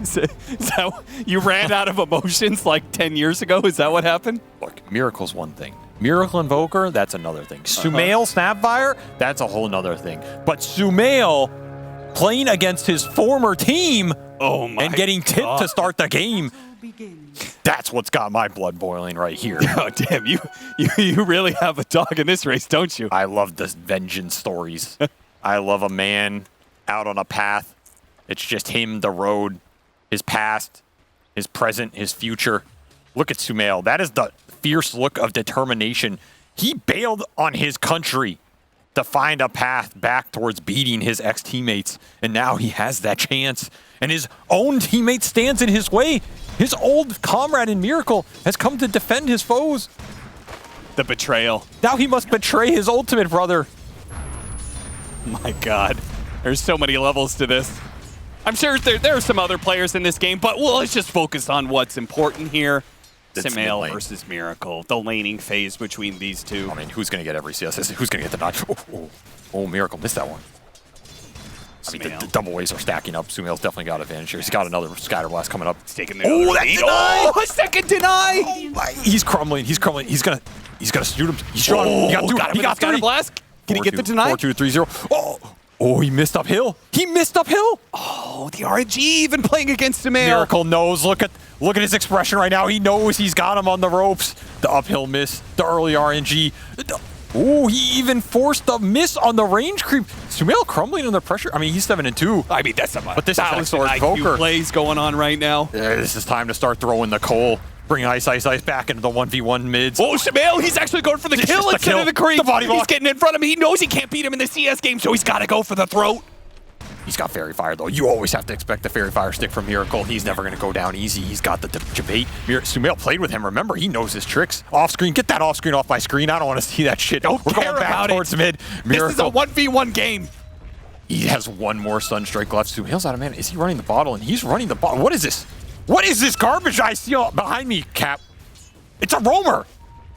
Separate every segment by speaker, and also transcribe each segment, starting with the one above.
Speaker 1: Is that you ran out of emotions like 10 years ago? Is that what happened?
Speaker 2: Look, Miracle's one thing. Miracle Invoker, that's another thing. Sumail Snapfire, that's a whole nother thing. But Sumail playing against his former team and getting tipped to start the game, that's what's got my blood boiling right here.
Speaker 1: Oh, damn, you really have a dog in this race, don't you?
Speaker 2: I love the vengeance stories. I love a man out on a path. It's just him, the road, his past, his present, his future. Look at Sumail. That is the fierce look of determination. He bailed on his country to find a path back towards beating his ex-teammates, and now he has that chance. And his own teammate stands in his way. His old comrade in Miracle has come to defend his foes.
Speaker 1: The betrayal.
Speaker 2: Now he must betray his ultimate brother.
Speaker 1: My God. There's so many levels to this. I'm sure there are some other players in this game, but let's just focus on what's important here. Sumail versus Miracle, the laning phase between these two.
Speaker 2: I mean, who's going to get every CS? Who's going to get the dodge? Oh, Miracle missed that one. I mean, the double waves are stacking up. Sumail's definitely got advantage here. He's got another Scatter Blast coming up.
Speaker 1: He's taking the that deny!
Speaker 2: Oh, a second deny! Oh, he's crumbling. He's crumbling. He's gonna shoot him. He's shot him. He got
Speaker 1: Scatter Blast. Can he get the deny?
Speaker 2: 4-2-3-0. Oh, he missed uphill. He missed uphill.
Speaker 1: Oh, the RNG even playing against Sumail.
Speaker 2: Miracle knows. Look at his expression right now. He knows he's got him on the ropes. The uphill miss. The early RNG. Oh, he even forced a miss on the range creep. Sumail crumbling under pressure. I mean, he's 7-2.
Speaker 1: I mean, that's
Speaker 2: but this is Exor's
Speaker 1: IQ plays going on right now.
Speaker 2: Yeah, this is time to start throwing the coal. Bring Ice back into the 1v1 mids.
Speaker 1: Oh, Sumail, he's actually going for the kill instead of the creep. He's getting in front of him. He knows he can't beat him in the CS game, so he's got to go for the throat.
Speaker 2: He's got Fairy Fire, though. You always have to expect the Fairy Fire stick from Miracle. He's never going to go down easy. He's got the debate. Sumail played with him. Remember, he knows his tricks. Off screen. Get that off screen off my screen. I don't want to see that shit.
Speaker 1: We're going back
Speaker 2: towards mid. Miracle.
Speaker 1: This is a 1v1 game.
Speaker 2: He has one more Sunstrike left. Sumail's out of mana. Is he running the bottle? And he's running the bottle. What is this? What is this garbage I see behind me, Cap? It's a roamer.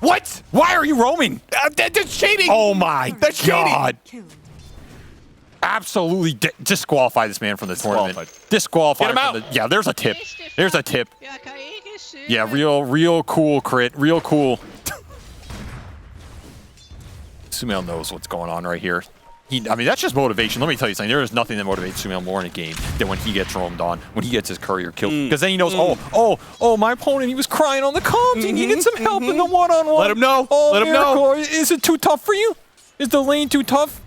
Speaker 2: What? Why are you roaming?
Speaker 1: That's cheating.
Speaker 2: Oh my God.
Speaker 1: Cheating.
Speaker 2: Absolutely disqualify this man from the tournament. Disqualify.
Speaker 1: Get him out.
Speaker 2: Yeah, there's a tip. There's a tip. Yeah, real cool crit. Real cool. Sumail knows what's going on right here. I mean, that's just motivation. Let me tell you something. There is nothing that motivates Sumail more in a game than when he gets roamed on, when he gets his courier killed. Because then he knows, oh, my opponent, he was crying on the comms. He needed some help in the one-on-one.
Speaker 1: Let him know.
Speaker 2: Oh,
Speaker 1: Let him know.
Speaker 2: Is it too tough for you? Is the lane too tough?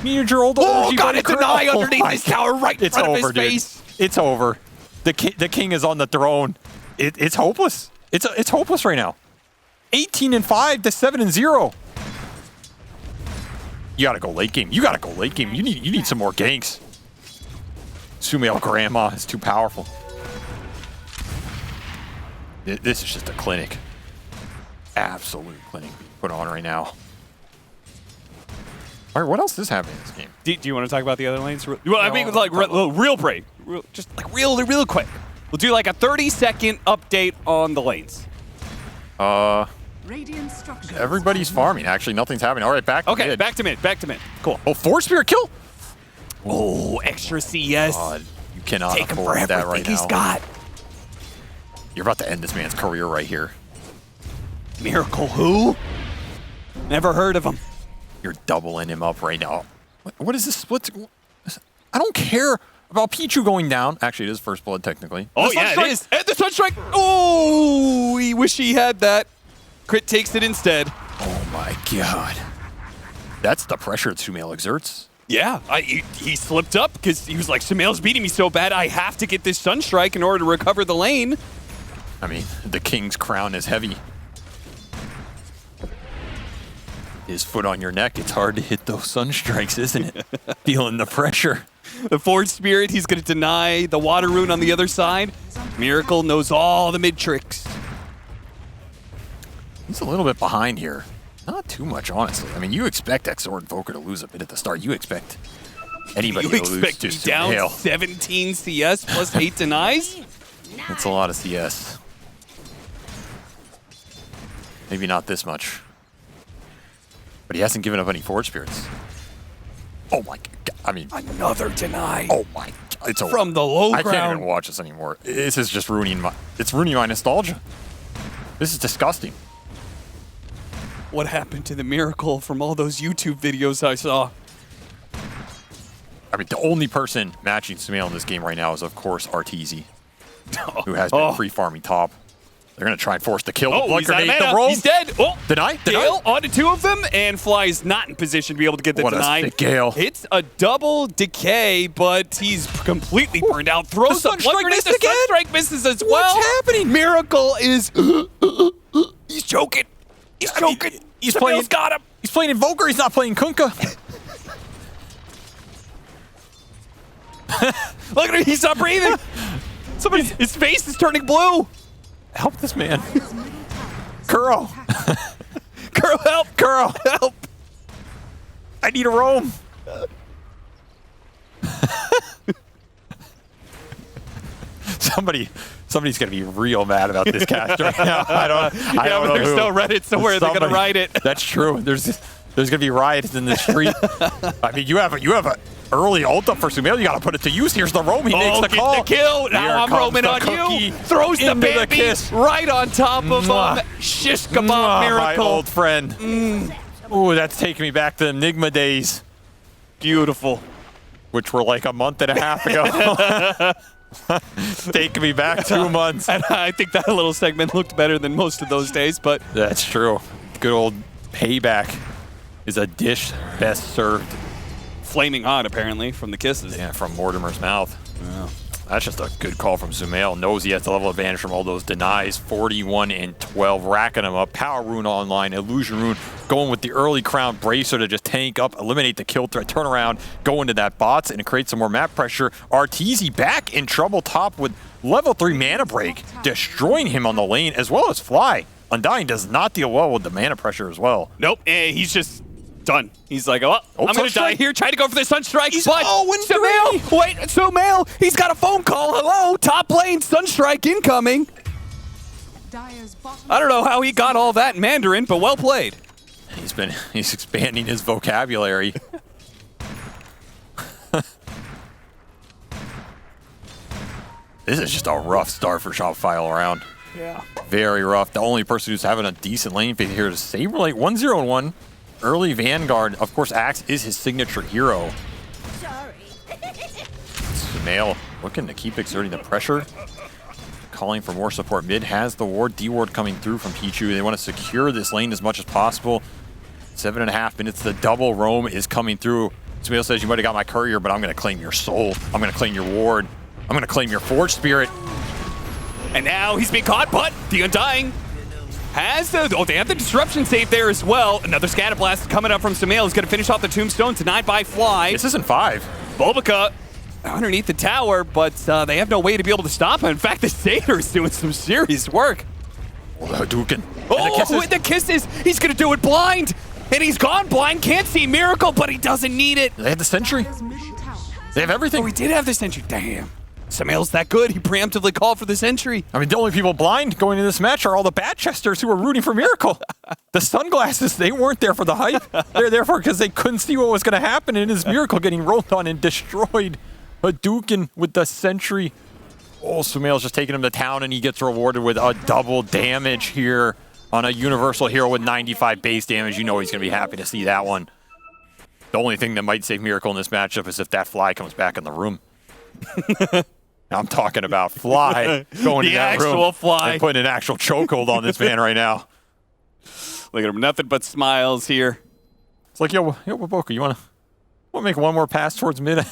Speaker 2: Needed your old
Speaker 1: got a deny underneath his tower right in front of his face.
Speaker 2: It's over. The king is on the throne. It's hopeless. It's hopeless right now. 18-5 to 7-0. You gotta go late game. You need some more ganks. Sumail Grandma is too powerful. This is just a clinic. Absolute clinic being put on right now. All right, what else is happening in this game?
Speaker 1: Do you want to talk about the other lanes? Well, I mean, like real break. Just like real quick. We'll do like a 30-second update on the lanes.
Speaker 2: Everybody's farming. Actually, nothing's happening. All right, back to mid.
Speaker 1: Back to mid. Cool.
Speaker 2: Oh, Force Spirit kill?
Speaker 1: Oh, extra CS.
Speaker 2: God, you cannot
Speaker 1: take him for
Speaker 2: afford that right now.
Speaker 1: He's got.
Speaker 2: You're about to end this man's career right here.
Speaker 1: Miracle who? Never heard of him.
Speaker 2: You're doubling him up right now. What is this? I don't care about Pichu going down. Actually, it is first blood technically.
Speaker 1: Oh, yeah, it is. And the Sunstrike. Oh, we wish he had that. Crit takes it instead.
Speaker 2: Oh, my God. That's the pressure that Sumail exerts.
Speaker 1: Yeah, he slipped up because he was like, Sumail's beating me so bad, I have to get this Sunstrike in order to recover the lane.
Speaker 2: I mean, the king's crown is heavy. His foot on your neck, it's hard to hit those Sunstrikes, isn't it? Feeling the pressure.
Speaker 1: The Forge Spirit, he's going to deny the Water Rune on the other side. Miracle knows all the mid tricks.
Speaker 2: He's a little bit behind here. Not too much, honestly. I mean, you expect Exor Invoker to lose a bit at the start. You expect anybody to lose to
Speaker 1: expect to be down 17 CS plus 8 denies?
Speaker 2: That's a lot of CS. Maybe not this much. But he hasn't given up any Forge Spirits. Oh my God. I mean,
Speaker 1: Another deny.
Speaker 2: oh my, it's over.
Speaker 1: From the low
Speaker 2: I
Speaker 1: ground.
Speaker 2: can't even watch this anymore. This is just ruining my nostalgia. This is disgusting.
Speaker 1: What happened to the Miracle from all those YouTube videos I saw?
Speaker 2: I mean, the only person matching Sumail in this game right now is, of course, Arteezy, who has been free farming top. They're going to try and force the kill.
Speaker 1: Oh,
Speaker 2: Blood
Speaker 1: he's out of
Speaker 2: grenade,
Speaker 1: mana.
Speaker 2: the roll.
Speaker 1: He's dead. Oh,
Speaker 2: Deny?
Speaker 1: Gale onto two of them, and Fly is not in position to be able to get the
Speaker 2: What a
Speaker 1: deny.
Speaker 2: sick Gale.
Speaker 1: It's a double decay, but he's completely burned out. Throws
Speaker 2: The
Speaker 1: the blood
Speaker 2: Sunstrike
Speaker 1: grenade.
Speaker 2: missed
Speaker 1: The
Speaker 2: again?
Speaker 1: Sunstrike misses as well.
Speaker 2: What's happening?
Speaker 1: Miracle is... he's choking. He's choking.
Speaker 2: He's
Speaker 1: Sumail's
Speaker 2: playing.
Speaker 1: got him.
Speaker 2: He's playing Invoker. He's not playing Kunkka.
Speaker 1: Look at him. He's not breathing. His face is turning blue.
Speaker 2: Help this man. Kuro.
Speaker 1: Girl, help.
Speaker 2: Kuro.
Speaker 1: Help.
Speaker 2: I need a roam. Somebody's gonna be real mad about this cast right now. I don't
Speaker 1: But
Speaker 2: know
Speaker 1: there's
Speaker 2: who.
Speaker 1: no Reddit, so where are they gonna write it?
Speaker 2: That's true. There's gonna be riots in the street. I mean, you have a early ult up for Sumail. You gotta put it to use. Here's the roam. He makes the
Speaker 1: get
Speaker 2: call.
Speaker 1: the kill.
Speaker 2: Here
Speaker 1: Now I'm
Speaker 2: comes
Speaker 1: roaming
Speaker 2: the
Speaker 1: on
Speaker 2: cookie
Speaker 1: you. Throws the
Speaker 2: into the
Speaker 1: baby
Speaker 2: kiss.
Speaker 1: right on top of
Speaker 2: Mwah.
Speaker 1: him. Shish kebab
Speaker 2: Mwah, my
Speaker 1: Miracle.
Speaker 2: old friend. Ooh, that's taking me back to Enigma days,
Speaker 1: Beautiful.
Speaker 2: which were like a month and a half ago. Taking me back 2 months.
Speaker 1: And I think that little segment looked better than most of those days, but
Speaker 2: That's true. Good old payback is a dish best served.
Speaker 1: flaming hot apparently from the kisses.
Speaker 2: Yeah, from Mortimer's mouth. Yeah. That's just a good call from Sumail. Knows he has the level advantage from all those denies. 41 and 12, racking him up. Power Rune online, Illusion Rune going with the early Crown Bracer to just tank up, eliminate the kill threat, turn around, go into that bots, and create some more map pressure. Arteezy back in trouble top with level 3 mana break, destroying him on the lane, as well as Fly. Undying does not deal well with the mana pressure as well.
Speaker 1: Nope, he's just done. He's like, oh, I'm going to die
Speaker 2: Sunstrike?
Speaker 1: here. Trying to go for the Sunstrike.
Speaker 2: He's
Speaker 1: but
Speaker 2: 0-3.
Speaker 1: Sumail, wait, Sumail, he's got a phone call. Hello, top lane, Sunstrike incoming. I don't know how he got all that in Mandarin, but well played.
Speaker 2: He's expanding his vocabulary. This is just a rough start for Shopify all around.
Speaker 1: Yeah.
Speaker 2: Very rough. The only person who's having a decent lane phase here is Saberlight. 1-0-1. Early Vanguard. Of course, Axe is his signature hero.
Speaker 3: Sorry.
Speaker 2: Sumail looking to keep exerting the pressure. Calling for more support. Mid has the ward. D-ward coming through from Pichu. They want to secure this lane as much as possible. 7.5 minutes. The double roam is coming through. Sumail says, you might have got my courier, but I'm going to claim your soul. I'm going to claim your ward. I'm going to claim your Forge Spirit.
Speaker 1: And now he's being caught, but the Undying has the... Oh, they have the Disruption save there as well. Another Scatter Blast coming up from Sumail. He's going to finish off the Tombstone, denied by Fly.
Speaker 2: This isn't 5.
Speaker 1: Bulbica underneath the tower, but they have no way to be able to stop him. In fact, the Satyr is doing some serious work.
Speaker 2: Oh, the Hadouken.
Speaker 1: Oh, with the kisses, he's going to do it blind. And he's gone blind. Can't see Miracle, but he doesn't need it.
Speaker 2: They have the Sentry. They have everything.
Speaker 1: Oh, he did have the Sentry. Damn. Sumail's that good. He preemptively called for the Sentry.
Speaker 2: I mean, the only people blind going into this match are all the Batchesters who were rooting for Miracle. The sunglasses, they weren't there for the hype. They're there for because they couldn't see what was going to happen, and his Miracle getting rolled on and destroyed. Hadouken with the Sentry. Oh, Sumail's just taking him to town, and he gets rewarded with a double damage here on a Universal Hero with 95 base damage. You know he's going to be happy to see that one. The only thing that might save Miracle in this matchup is if that Fly comes back in the room. I'm talking about Fly going to that room
Speaker 1: actual Fly.
Speaker 2: and putting an actual chokehold on this man right now.
Speaker 1: Look at him, nothing but smiles here.
Speaker 2: It's like, yo, Waboka, you want to make one more pass towards mid?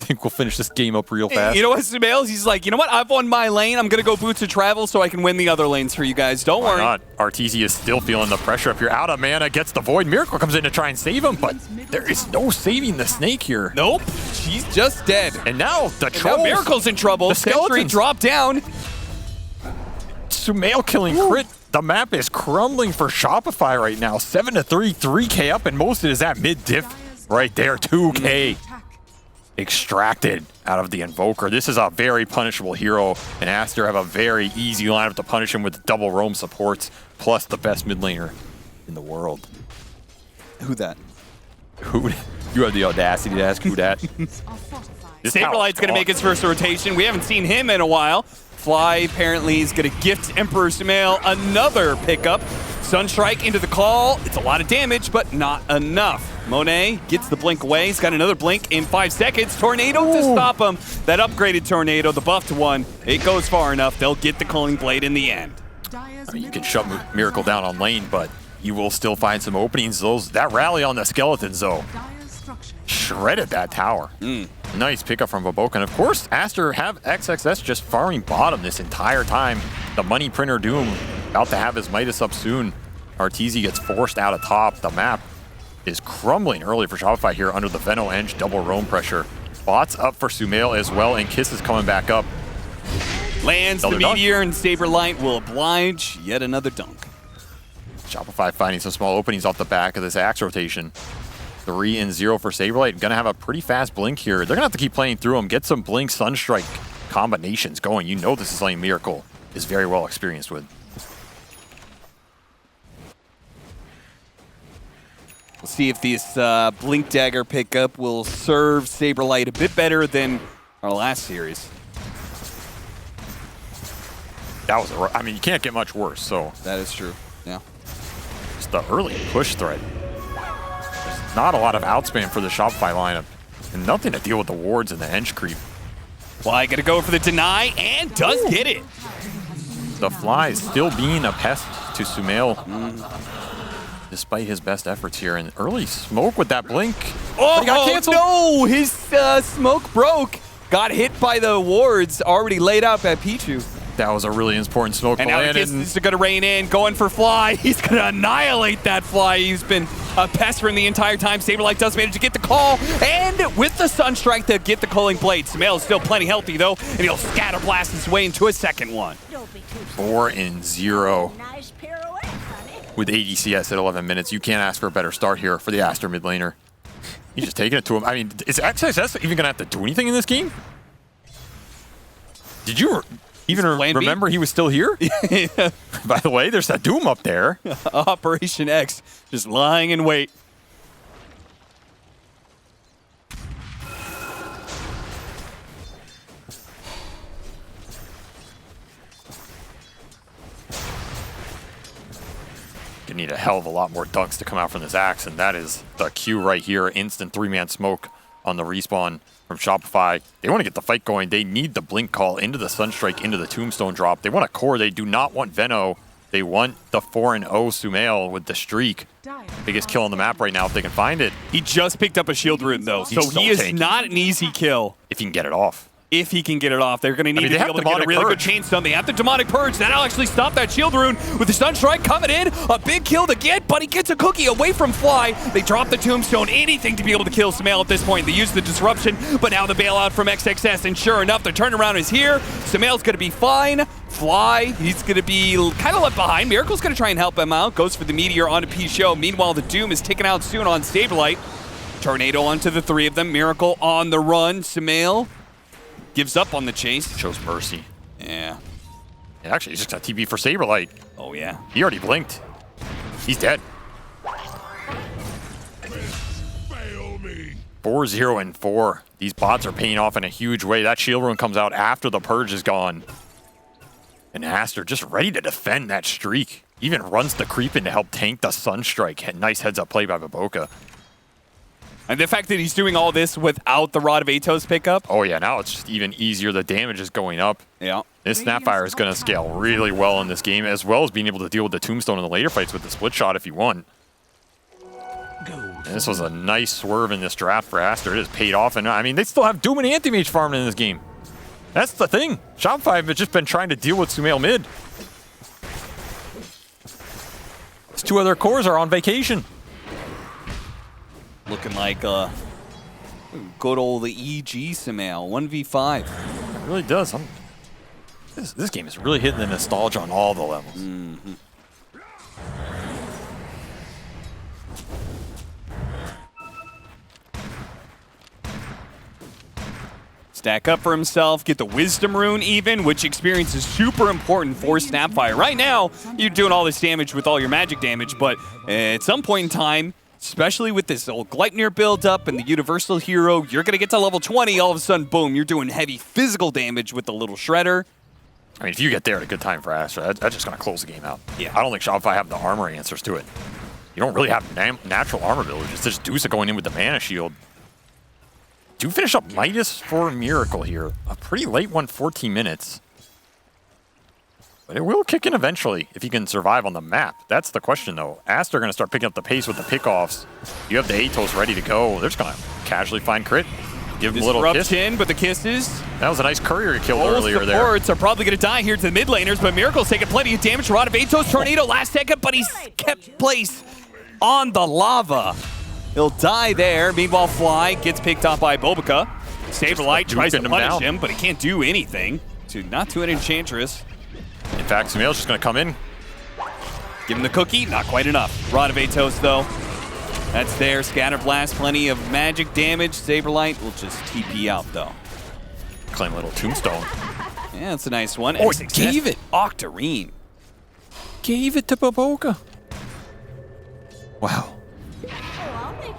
Speaker 2: I think we'll finish this game up real fast.
Speaker 1: You know what, Sumail? He's like, you know what? I've won my lane. I'm going to go Boots of Travel so I can win the other lanes for you guys. Don't
Speaker 2: Why
Speaker 1: worry.
Speaker 2: not? Arteezy is still feeling the pressure up here. Out of mana, gets the Void. Miracle comes in to try and save him, but there is no saving the Snake here.
Speaker 1: Nope. She's just dead.
Speaker 2: And now the
Speaker 1: Now
Speaker 2: Trolls.
Speaker 1: Miracle's in trouble.
Speaker 2: The
Speaker 1: Sentry
Speaker 2: skeletons.
Speaker 1: dropped down.
Speaker 2: Sumail killing crit. The map is crumbling for Shopify right now. 7-3, 3K up, and most of it is at mid diff right there. 2K extracted out of the Invoker. This is a very punishable hero, and Aster have a very easy lineup to punish him with double roam supports, plus the best mid laner in the world.
Speaker 1: Who that?
Speaker 2: Who You have the audacity to ask who that.
Speaker 1: Saberlight's going to make his first rotation. We haven't seen him in a while. Fly apparently is going to gift Emperor Sumail another pickup. Sunstrike into the call. It's a lot of damage, but not enough. Monet gets the blink away. He's got another blink in 5 seconds. Tornado to stop him. That upgraded Tornado, the buffed one, it goes far enough. They'll get the Culling Blade in the end.
Speaker 2: I mean, you can shut Miracle down on lane, but you will still find some openings. That rally on the Skeletons, though, shredded that tower. Nice pickup from Baboka. And of course, Aster have XXS just farming bottom this entire time. The Money Printer Doom about to have his Midas up soon. Arteezy gets forced out of top. The map is crumbling early for Shopify here under the Veno Eng double roam pressure. Bots up for Sumail as well, and Kiss is coming back up.
Speaker 1: Lands the Meteor, and Saberlight will oblige yet another dunk.
Speaker 2: Shopify finding some small openings off the back of this Axe rotation. 3-0 for Saberlight. Gonna have a pretty fast blink here. They're gonna have to keep playing through them, get some blink Sunstrike combinations going. You know this is lane Miracle is very well experienced with.
Speaker 1: We'll see if this Blink Dagger pickup will serve Saberlight a bit better than our last series.
Speaker 2: That was, I mean, you can't get much worse, so.
Speaker 1: That is true, yeah.
Speaker 2: Just the early push threat. There's not a lot of outspam for the Shopify lineup, and nothing to deal with the wards and the Eng creep.
Speaker 1: Fly gonna go for the deny, and does get it.
Speaker 2: The Fly is still being a pest to Sumail. Despite his best efforts here, and early smoke with that blink.
Speaker 1: Oh, no! His smoke broke. Got hit by the wards already laid out by Pichu.
Speaker 2: That was a really important smoke.
Speaker 1: And now Kiss is going to rein in, going for Fly. He's going to annihilate that Fly. He's been a pest for him the entire time. Saberlight does manage to get the call, and with the Sunstrike to get the Culling Blade. Sumail is still plenty healthy, though, and he'll scatter blast his way into a second one.
Speaker 2: 4-0. With ADCS at 11 minutes, you can't ask for a better start here for the Aster mid laner. He's just taking it to him. I mean, is XXS even going to have to do anything in this game? Did you even remember he was still here? By the way, there's that Doom up there.
Speaker 1: Operation X, just lying in wait.
Speaker 2: You need a hell of a lot more dunks to come out from this Axe, and that is the cue right here. Instant 3-man smoke on the respawn from Shopify. They want to get the fight going. They need the blink call into the Sunstrike, into the Tombstone drop. They want a core. They do not want Veno. They want the 4-0 Sumail with the streak. Biggest kill on the map right now if they can find it.
Speaker 1: He just picked up a shield rune, though, so he is not an easy kill.
Speaker 2: If he can get it off.
Speaker 1: If he can get it off, they're going to need to be able to get a really good chain stun. They have the Demonic Purge. That'll actually stop that shield rune with the Sunstrike coming in. A big kill to get, but he gets a cookie away from Fly. They drop the Tombstone. Anything to be able to kill Sumail at this point. They use the Disruption, but now the bailout from XXS, and sure enough, the turnaround is here. Sumail's going to be fine. Fly, he's going to be kind of left behind. Miracle's going to try and help him out. Goes for the Meteor onto P-Show. Meanwhile, the Doom is taken out soon on Saberlight. Tornado onto the 3 of them. Miracle on the run. Sumail gives up on the chase.
Speaker 2: Shows mercy.
Speaker 1: Yeah.
Speaker 2: Actually, he's just got TB for Saberlight.
Speaker 1: Oh, yeah.
Speaker 2: He already blinked. He's dead. 4-0-4. These bots are paying off in a huge way. That shield rune comes out after the Purge is gone. And Aster just ready to defend that streak. Even runs the creep in to help tank the Sunstrike. Nice heads-up play by Baboka.
Speaker 1: And the fact that he's doing all this without the Rod of Atos pickup.
Speaker 2: Oh yeah, now it's just even easier. The damage is going up.
Speaker 1: Yeah.
Speaker 2: This Snapfire is going to scale really well in this game, as well as being able to deal with the Tombstone in the later fights with the split shot if you want. And this was a nice swerve in this draft for Aster. It has paid off, and I mean, they still have Doom and Anti-Mage farming in this game. That's the thing. Shopify have just been trying to deal with Sumail mid. These 2 other cores are on vacation.
Speaker 1: Looking like good old EG Sumail, 1v5.
Speaker 2: It really does. This game is really hitting the nostalgia on all the levels.
Speaker 1: Mm-hmm. Stack up for himself, get the Wisdom Rune even, which experience is super important for Snapfire. Right now, you're doing all this damage with all your magic damage, but at some point in time, Especially with this old Gleipnir build up and the Universal Hero, you're going to get to level 20, all of a sudden, boom, you're doing heavy physical damage with the little Shredder.
Speaker 2: I mean, if you get there at a good time for Aster, that's just going to close the game out.
Speaker 1: Yeah.
Speaker 2: I don't think Shopify have the armor answers to it. You don't really have natural armor builders. It's just Dusa going in with the mana shield. Do finish up Midas for Miracle here. A pretty late one, 14 minutes. But it will kick in eventually if he can survive on the map. That's the question, though. Aster going to start picking up the pace with the pickoffs. You have the Atos ready to go. They're just going to casually find crit. Give him a little kiss.
Speaker 1: In, but the kisses.
Speaker 2: That was a nice courier he killed earlier there.
Speaker 1: Supports are probably going to die here to the mid laners, but Miracle's taking plenty of damage. Rod of Atos, Tornado last second, but he's kept place on the lava. He'll die there. Meanwhile, Fly gets picked up by Bobica. Saberlight tries to punish him, but he can't do anything. Not to an Enchantress.
Speaker 2: In fact, Sumail's just going to come in.
Speaker 1: Give him the cookie, not quite enough. Rod of Atos, though. That's there. Scatter Blast, plenty of magic damage. Saberlight will just TP out, though.
Speaker 2: Claim a little tombstone.
Speaker 1: Yeah, that's a nice one.
Speaker 2: Oh, he gave it.
Speaker 1: Octarine.
Speaker 2: Gave it to Boboka. Wow.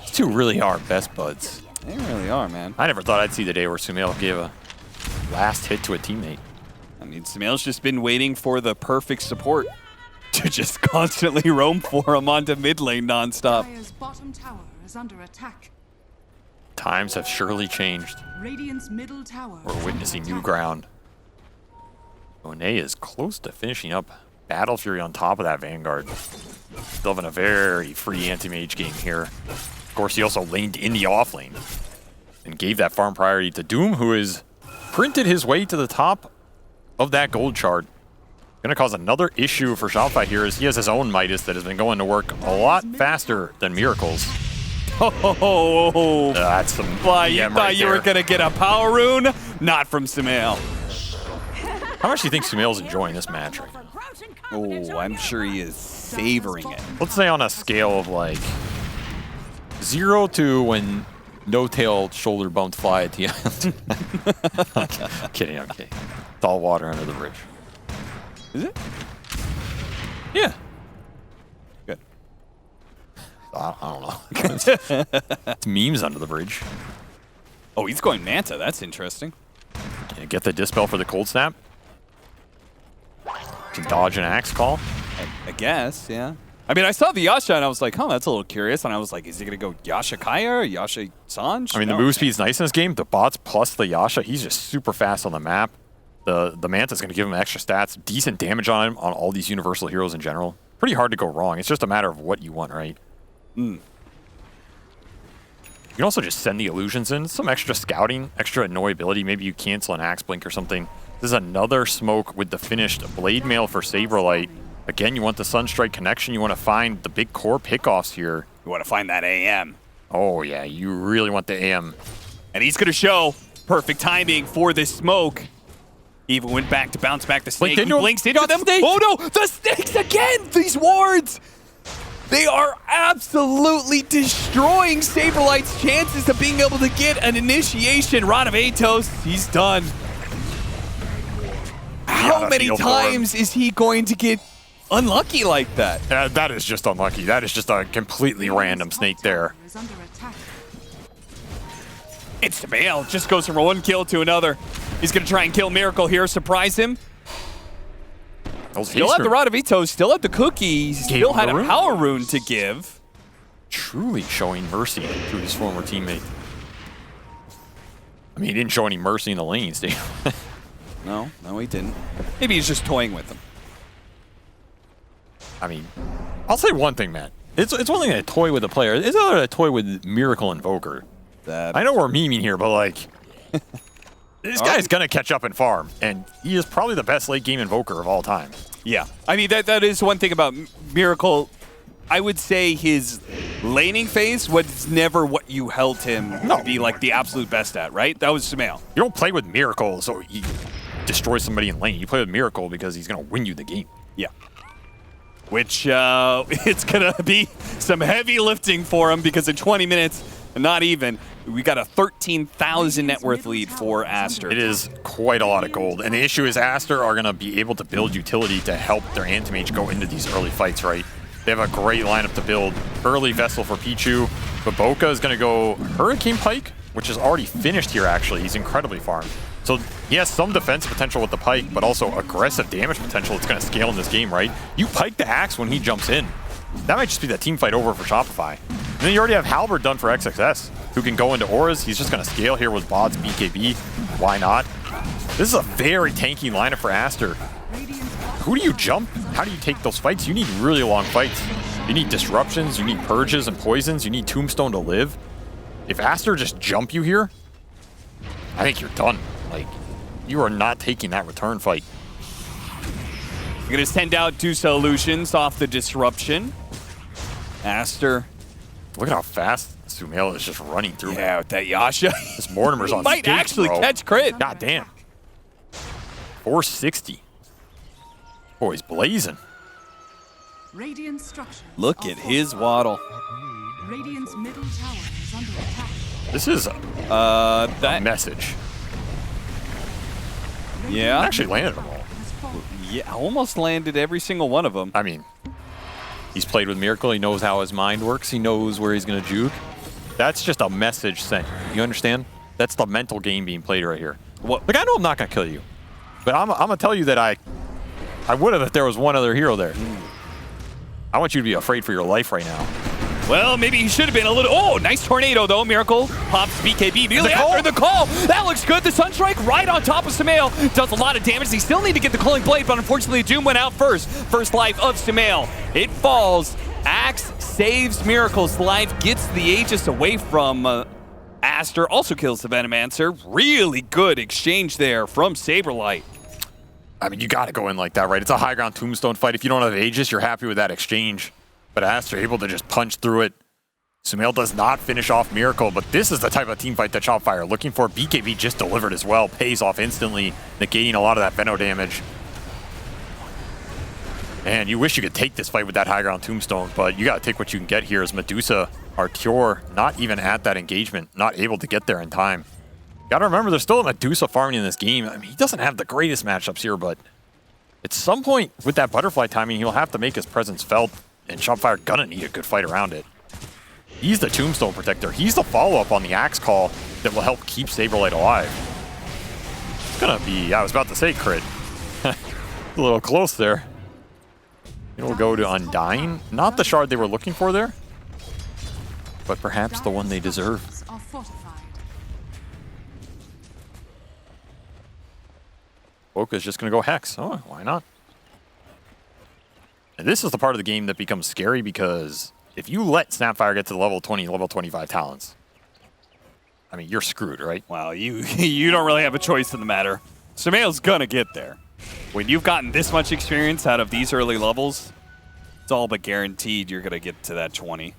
Speaker 2: These two really are best buds.
Speaker 1: They really are, man.
Speaker 2: I never thought I'd see the day where Sumail gave a last hit to a teammate.
Speaker 1: I mean, Sumail's just been waiting for the perfect support to just constantly roam for him onto mid lane nonstop.
Speaker 3: Dire's bottom tower is under attack.
Speaker 2: Times have surely changed.
Speaker 3: Radiant's middle tower.
Speaker 2: We're witnessing new ground. One is close to finishing up Battle Fury on top of that Vanguard. Still having a very free anti-mage game here. Of course, he also laned in the off lane and gave that farm priority to Doom, who has printed his way to the top of that gold chart. Gonna cause another issue for Shopify here as he has his own Midas that has been going to work a lot faster than Miracle's.
Speaker 1: Oh,
Speaker 2: that's some
Speaker 1: Fly, you thought you were gonna get a power rune? Not from Sumail.
Speaker 2: How much do you think Sumail's enjoying this match right now?
Speaker 1: Oh, I'm sure he is savoring it.
Speaker 2: Let's say on a scale of like 0 to when no-tail shoulder bumped Fly at the island. I'm kidding, I'm kidding. It's all water under the bridge.
Speaker 1: Is it?
Speaker 2: Yeah.
Speaker 1: Good.
Speaker 2: I don't know. It's memes under the bridge.
Speaker 1: Oh, he's going Manta. That's interesting.
Speaker 2: Yeah, get the Dispel for the Cold Snap. Can dodge an Axe Call.
Speaker 1: I guess, yeah. I mean, I saw the Yasha and I was like, oh, that's a little curious. And I was like, is he going to go Yasha Kaya or Yasha Sanj?
Speaker 2: I mean, the move speed's nice in this game. The bots plus the Yasha, he's just super fast on the map. The Manta's going to give him extra stats, decent damage on him on all these Universal Heroes in general. Pretty hard to go wrong. It's just a matter of what you want, right? You can also just send the illusions in. Some extra scouting, extra annoyability. Maybe you cancel an Axe Blink or something. This is another smoke with the finished Blade Mail for Saberlight. Again, you want the Sunstrike connection. You want to find the big core pickoffs here.
Speaker 1: You want to find that AM.
Speaker 2: Oh, yeah. You really want the AM.
Speaker 1: And he's going to show perfect timing for this smoke. He even went back to bounce back the snake. He blinks into them. Oh, no. The snakes again. These wards. They are absolutely destroying Saberlight's chances of being able to get an initiation. Rod of Atos, he's done. How many times is he going to get unlucky like that?
Speaker 2: That is just unlucky. That is just a completely random snake there.
Speaker 1: It's Sumail. Just goes from one kill to another. He's going to try and kill Miracle here, surprise him. Still had the Rod of Atos, still had the cookie, still had a power rune to give.
Speaker 2: Truly showing mercy to his former teammate. I mean, he didn't show any mercy in the lanes, did he?
Speaker 1: No, he didn't. Maybe he's just toying with them.
Speaker 2: I mean, I'll say one thing, Matt. It's one thing to toy with a player. It's another to toy with Miracle Invoker. I know we're memeing here, but like, this guy's gonna catch up and farm, and he is probably the best late game Invoker of all time.
Speaker 1: Yeah, I mean that is one thing about Miracle. I would say his laning phase was never what you held him to be like the absolute best at, right? That was Sumail.
Speaker 2: You don't play with Miracle so he destroys somebody in lane. You play with Miracle because he's gonna win you the game.
Speaker 1: Yeah. Which it's gonna be some heavy lifting for him because in 20 minutes, not even, we got a 13,000 net worth lead for Aster.
Speaker 2: It is quite a lot of gold. And the issue is Aster are going to be able to build utility to help their anti-mage go into these early fights, right? They have a great lineup to build. Early Vessel for Pichu. But Boca is going to go Hurricane Pike, which is already finished here, actually. He's incredibly farmed. So he has some defense potential with the Pike, but also aggressive damage potential. It's going to scale in this game, right? You Pike the Axe when he jumps in. That might just be that team fight over for Shopify. And then you already have Halberd done for XXS, who can go into auras. He's just going to scale here with Bods, BKB. Why not? This is a very tanky lineup for Aster. Who do you jump? How do you take those fights? You need really long fights. You need disruptions, you need purges and poisons, you need Tombstone to live. If Aster just jump you here, I think you're done. Like, you are not taking that return fight.
Speaker 1: You're going to send out Dusa Illusions off the disruption. Aster.
Speaker 2: Look at how fast Sumail is just running through.
Speaker 1: Yeah, with that Yasha.
Speaker 2: This Mortimer's on
Speaker 1: might
Speaker 2: stage,
Speaker 1: actually
Speaker 2: bro.
Speaker 1: catch crit.
Speaker 2: God damn. 460. Boy, he's blazing.
Speaker 3: Radiant structures.
Speaker 1: Look at his waddle.
Speaker 3: Radiant's middle tower is under attack.
Speaker 2: This is a
Speaker 1: That
Speaker 2: message.
Speaker 1: Yeah.
Speaker 2: Actually landed them all.
Speaker 3: Has fallen.
Speaker 1: Yeah, almost landed every single one of them.
Speaker 2: I mean, he's played with Miracle. He knows how his mind works. He knows where he's going to juke. That's just a message sent. You understand? That's the mental game being played right here.
Speaker 1: What?
Speaker 2: Like, I know I'm not going to kill you, but I'm going to tell you that I would have if there was one other hero there. I want you to be afraid for your life right now.
Speaker 1: Well, maybe he should have been a little... Oh, nice tornado, though. Miracle pops BKB immediately after the call. That looks good. The Sunstrike right on top of Sumail. Does a lot of damage. They still need to get the Culling Blade, but unfortunately, Doom went out first. First life of Sumail. It falls. Axe saves Miracle's life. Gets the Aegis away from Aster. Also kills the Venomancer. Really good exchange there from Saberlight.
Speaker 2: I mean, you got to go in like that, right? It's a high ground Tombstone fight. If you don't have Aegis, you're happy with that exchange. But Aster able to just punch through it. Sumail does not finish off Miracle, but this is the type of team fight that Shopify are looking for. BKB just delivered as well. Pays off instantly, negating a lot of that Veno damage. Man, you wish you could take this fight with that high ground Tombstone, but you got to take what you can get here as Medusa, Artur, not even at that engagement, not able to get there in time. Got to remember, there's still a Medusa farming in this game. I mean, he doesn't have the greatest matchups here, but at some point with that butterfly timing, he'll have to make his presence felt, and Shopify are going to need a good fight around it. He's the Tombstone protector. He's the follow-up on the Axe call that will help keep Saberlight alive. It's going to be, I was about to say crit. A little close there. It'll go to Undying. Not the shard they were looking for there, but perhaps the one they deserve.
Speaker 3: Are fortified.
Speaker 2: Boca's just going to go Hex. Oh, why not? And this is the part of the game that becomes scary because if you let Snapfire get to the level 20, level 25 talents, I mean, you're screwed, right?
Speaker 1: Wow, you don't really have a choice in the matter. Sumail's gonna get there. When you've gotten this much experience out of these early levels, it's all but guaranteed you're gonna get to that 20.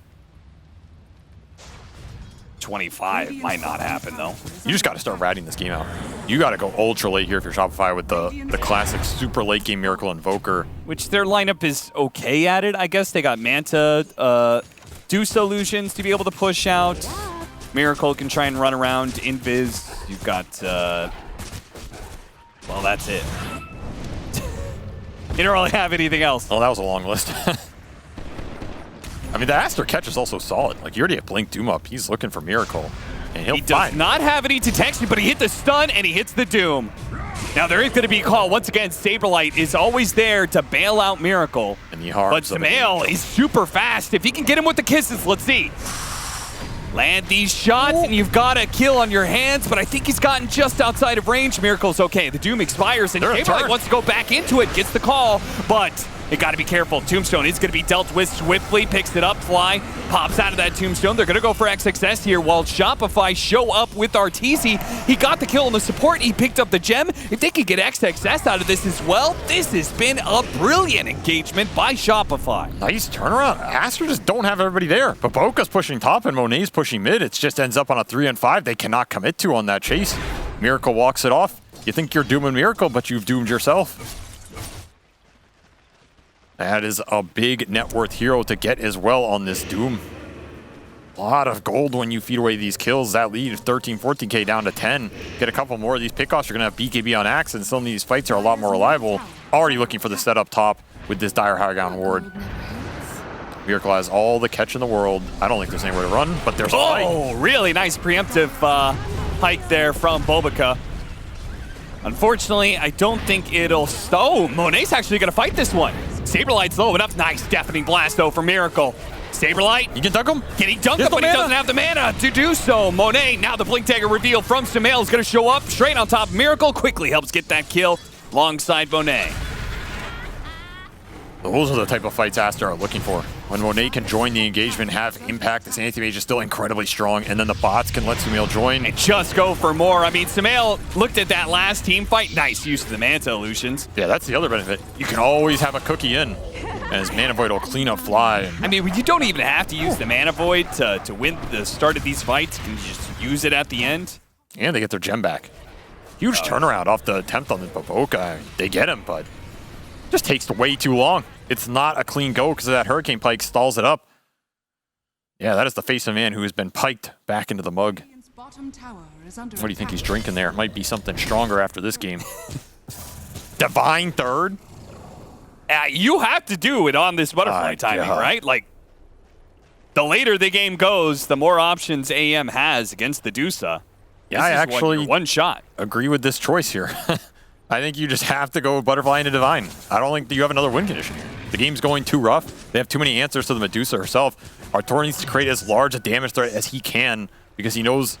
Speaker 1: 25 might not happen, though.
Speaker 2: You just got to start ratting this game out. You got to go ultra late here if you're Shopify with the classic super late game Miracle Invoker.
Speaker 1: Which their lineup is okay at it, I guess. They got Manta, do solutions to be able to push out. Miracle can try and run around. Invis, you've got, well, that's it. You don't really have anything else.
Speaker 2: Oh, that was a long list. I mean, the Aster catch is also solid. Like, you already have Blink Doom up. He's looking for Miracle, and he'll
Speaker 1: He does
Speaker 2: find.
Speaker 1: not have any detection, but he hit the stun, and he hits the Doom. Now, there is going to be a call. Once again, Saberlight is always there to bail out Miracle.
Speaker 2: And the
Speaker 1: But
Speaker 2: harms of an
Speaker 1: Sumail
Speaker 2: angel.
Speaker 1: is super fast. If he can get him with the kisses, let's see. Land these shots, and you've got a kill on your hands, but I think he's gotten just outside of range. Miracle's okay. The Doom expires, and
Speaker 2: They're a
Speaker 1: Saberlight
Speaker 2: turn.
Speaker 1: wants to go back into it, gets the call, but you got to be careful. Tombstone is going to be dealt with swiftly, picks it up, Fly pops out of that Tombstone. They're going to go for XXS here while Shopify show up with Arteezy. He got the kill on the support. He picked up the gem. If they could get XXS out of this as well, this has been a brilliant engagement by Shopify.
Speaker 2: Nice turnaround. Aster just don't have everybody there. But Boca's pushing top and Monet's pushing mid. It just ends up on a 3-5 they cannot commit to on that chase. Miracle walks it off. You think you're dooming Miracle, but you've doomed yourself. That is a big net worth hero to get as well on this Doom. A lot of gold when you feed away these kills. That lead of 13, 14k down to 10. Get a couple more of these pickoffs. You're going to have BKB on Axe, and some of these fights are a lot more reliable. Already looking for the setup top with this dire high ground ward. Miracle has all the catch in the world. I don't think there's anywhere to run, but there's a fight.
Speaker 1: Oh, really nice preemptive hike there from Bobica. Unfortunately, I don't think it'll... Oh, Monet's actually going to fight this one. Saberlight's low enough. Nice deafening blast, though, from Miracle. Saberlight.
Speaker 2: You can dunk him?
Speaker 1: Can he dunk him? But he doesn't have the mana to do so. Monet, now the Blink Dagger reveal from Sumail is going to show up straight on top of Miracle. Quickly helps get that kill alongside Monet.
Speaker 2: Those are the type of fights Aster are looking for. When Monet can join the engagement, have impact, this anti-mage is still incredibly strong, and then the bots can let Sumail join.
Speaker 1: And just go for more. I mean, Sumail looked at that last team fight. Nice use of the Manta illusions.
Speaker 2: Yeah, that's the other benefit. You can always have a cookie in, and his Mana Void will clean up Fly.
Speaker 1: I mean, you don't even have to use the Mana Void to win the start of these fights. You can just use it at the end.
Speaker 2: And they get their gem back. Huge turnaround off the attempt on the Boboka. They get him, but just takes way too long. It's not a clean go because of that Hurricane Pike stalls it up. Yeah, that is the face of a man who has been piked back into the mug.
Speaker 3: Bottom tower is under
Speaker 2: What do you think he's drinking there? Might be something stronger after this game. Divine third?
Speaker 1: You have to do it on this butterfly timing, right? Like, the later the game goes, the more options AM has against the Dusa.
Speaker 2: Yeah, I actually
Speaker 1: one shot.
Speaker 2: agree with this choice here. I think you just have to go with Butterfly into Divine. I don't think you have another win condition here. The game's going too rough. They have too many answers to the Medusa herself. Artur needs to create as large a damage threat as he can because he knows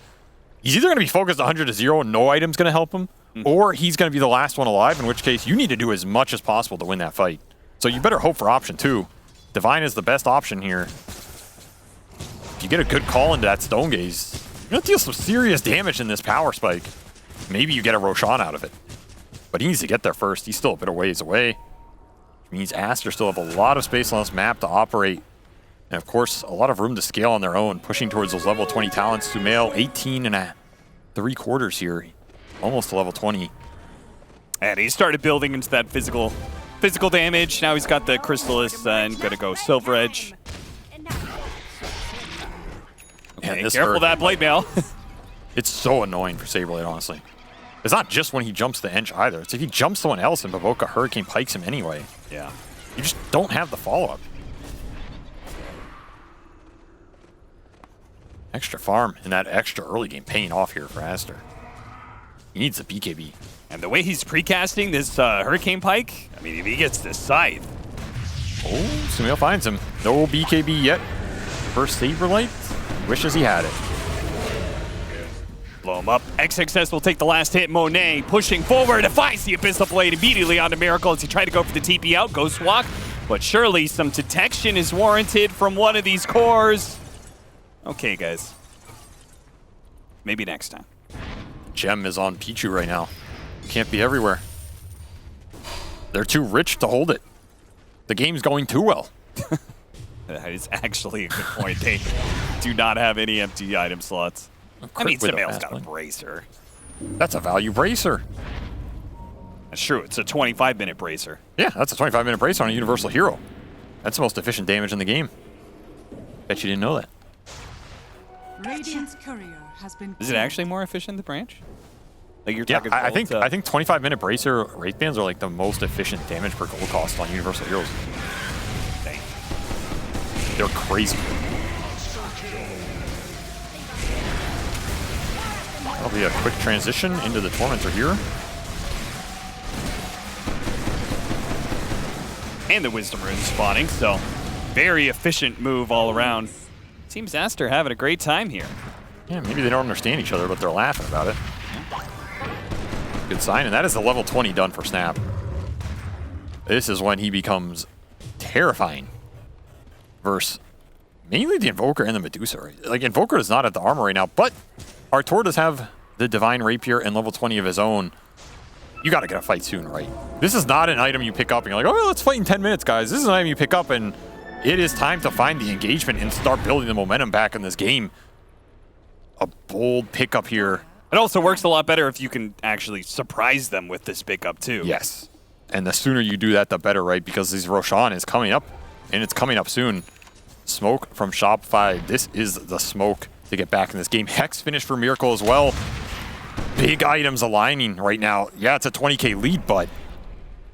Speaker 2: he's either going to be focused 100-0 and no item's going to help him, or he's going to be the last one alive, in which case you need to do as much as possible to win that fight. So you better hope for option 2. Divine is the best option here. If you get a good call into that Stone Gaze, you're going to deal some serious damage in this power spike. Maybe you get a Roshan out of it. But he needs to get there first. He's still a bit of ways away. Which means Aster still have a lot of space on this map to operate. And of course, a lot of room to scale on their own, pushing towards those level 20 talents. Sumail, 18 and 3/4 here. Almost to level 20.
Speaker 1: And he started building into that physical damage. Now he's got the Chrysalis and gonna go Silver Edge. Okay, careful of that blade mail.
Speaker 2: It's so annoying for Saberblade, honestly. It's not just when he jumps the Ench either. It's if he jumps someone else and Boboka Hurricane pikes him anyway.
Speaker 1: Yeah.
Speaker 2: You just don't have the follow-up. Extra farm in that extra early game paying off here for Aster. He needs the BKB.
Speaker 1: And the way he's precasting this Hurricane Pike, I mean, if he gets this Scythe.
Speaker 2: Oh, Sumail finds him. No BKB yet. First Saberlight. Wishes he had it.
Speaker 1: Blow him up. XXS will take the last hit. Monet pushing forward, finds the Abyssal Blade immediately onto Miracle as he tried to go for the TP out. Ghost Walk. But surely some detection is warranted from one of these cores. Okay, guys. Maybe next time.
Speaker 2: Gem is on Pichu right now. Can't be everywhere. They're too rich to hold it. The game's going too well.
Speaker 1: That is actually a good point. They do not have any empty item slots. I mean, Sumail's got a bracer.
Speaker 2: That's a value bracer.
Speaker 1: That's true. It's a 25-minute bracer.
Speaker 2: Yeah, that's a 25-minute bracer on a Universal Hero. That's the most efficient damage in the game. Bet you didn't know that.
Speaker 3: Radiant's courier has been.
Speaker 1: Is it actually more efficient than Branch? Like you're talking.
Speaker 2: I think 25-minute bracer Wraith Bands are like the most efficient damage per gold cost on Universal Heroes.
Speaker 1: Dang.
Speaker 2: They're crazy. That'll be a quick transition into the Tormentor here.
Speaker 1: And the Wisdom Rune spawning, so very efficient move all around. Seems Aster having a great time here.
Speaker 2: Yeah, maybe they don't understand each other, but they're laughing about it. Good sign, and that is the level 20 done for Snap. This is when he becomes terrifying versus mainly the Invoker and the Medusa. Like, Invoker is not at the armor right now, but Artur does have the Divine Rapier and level 20 of his own. You got to get a fight soon, right? This is not an item you pick up and you're like, oh, let's fight in 10 minutes, guys. This is an item you pick up and it is time to find the engagement and start building the momentum back in this game. A bold pickup here.
Speaker 1: It also works a lot better if you can actually surprise them with this pickup, too.
Speaker 2: Yes. And the sooner you do that, the better, right? Because this Roshan is coming up, and it's coming up soon. Smoke from Shopify. This is the smoke to get back in this game. Hex finish for Miracle as well. Big items aligning right now. Yeah, it's a 20k lead, but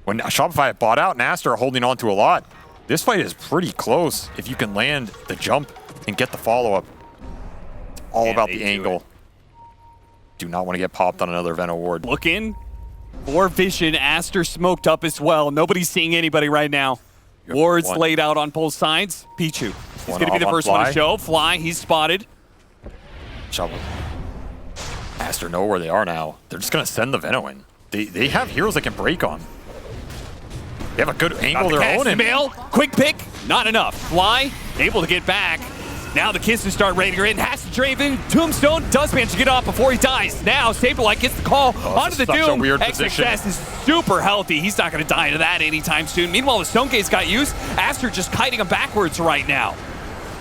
Speaker 2: when Shopify bought out and Aster are holding on to a lot, This fight is pretty close if you can land the jump and get the follow-up. It's all about the angle. Do not want to get popped on another event award.
Speaker 1: Looking for vision. Aster smoked up as well. Nobody's seeing anybody right now. Wards laid out on both sides. Pichu. He's going to be the first one to show. Fly, he's spotted.
Speaker 2: Shovel. Aster know where they are now. They're just going to send the Veno in. They have heroes that can break on. They have a good angle of their own.
Speaker 1: Sumail, quick pick, not enough. Fly, able to get back. Now the kisses start raining in. Has to Draven. Tombstone does manage to get off before he dies. Now Saberlight gets the call onto the Doom. XXS is super healthy. He's not going to die to that anytime soon. Meanwhile, the Stone Gaze got used. Aster just kiting him backwards right now.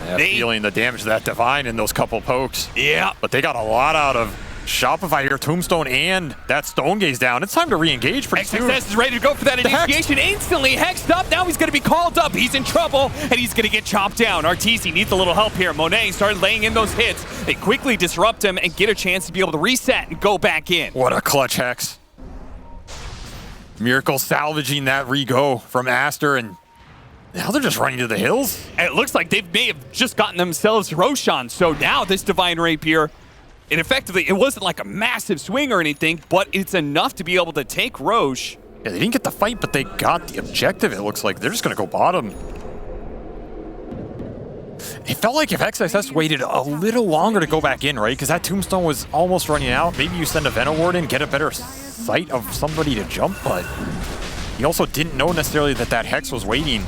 Speaker 2: Yeah, feeling the damage of that Divine in those couple pokes.
Speaker 1: Yeah.
Speaker 2: But they got a lot out of Shopify here. Tombstone and that Stone Gaze down. It's time to re-engage pretty soon.
Speaker 1: XXS is ready to go for that initiation. Instantly hexed up. Now he's going to be called up. He's in trouble, and he's going to get chopped down. Arteezy needs a little help here. Monet started laying in those hits. They quickly disrupt him and get a chance to be able to reset and go back in.
Speaker 2: What a clutch hex. Miracle salvaging that re-go from Aster, and now they're just running to the hills.
Speaker 1: And it looks like they may have just gotten themselves Roshan. So now this Divine Rapier, it wasn't like a massive swing or anything, but it's enough to be able to take Roche.
Speaker 2: Yeah, they didn't get the fight, but they got the objective, it looks like. They're just going to go bottom. It felt like if XXS waited a little longer to go back in, right? Because that Tombstone was almost running out. Maybe you send a Veno Ward in, get a better sight of somebody to jump, but he also didn't know necessarily that that Hex was waiting.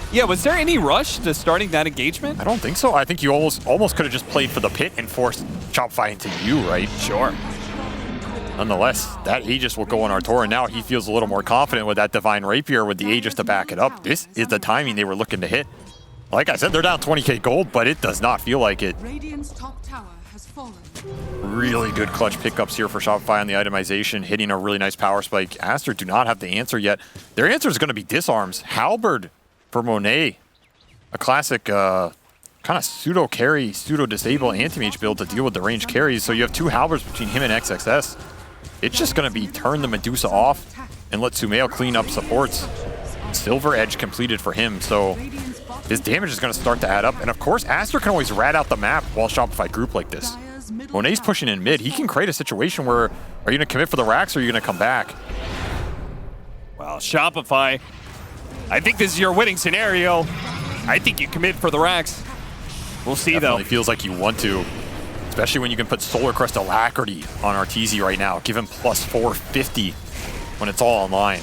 Speaker 1: Yeah, was there any rush to starting that engagement?
Speaker 2: I don't think so. I think you almost could have just played for the pit and forced Shopify into you, right?
Speaker 1: Sure.
Speaker 2: Nonetheless, that Aegis will go on our tour, and now he feels a little more confident with that Divine Rapier with the Aegis to back it up. This is the timing they were looking to hit. Like I said, they're down 20k gold, but it does not feel like it.
Speaker 3: Radiant's top tower has fallen.
Speaker 2: Really good clutch pickups here for Shopify on the itemization, hitting a really nice power spike. Aster do not have the answer yet. Their answer is going to be disarms. Halberd for Monet, a classic kind of pseudo-carry, pseudo-disable anti-mage build to deal with the range carries. So you have two Halberds between him and XXS. It's just going to be turn the Medusa off and let Sumail clean up supports. Silver Edge completed for him, so his damage is going to start to add up. And of course, Aster can always rat out the map while Shopify group like this. Monet's pushing in mid. He can create a situation where, are you going to commit for the racks or are you going to come back?
Speaker 1: Well, Shopify, I think this is your winning scenario. I think you commit for the racks. We'll see,
Speaker 2: Definitely
Speaker 1: though.
Speaker 2: Feels like you want to, especially when you can put Solar Crest Alacrity on Arteezy right now. Give him plus 450 when it's all online.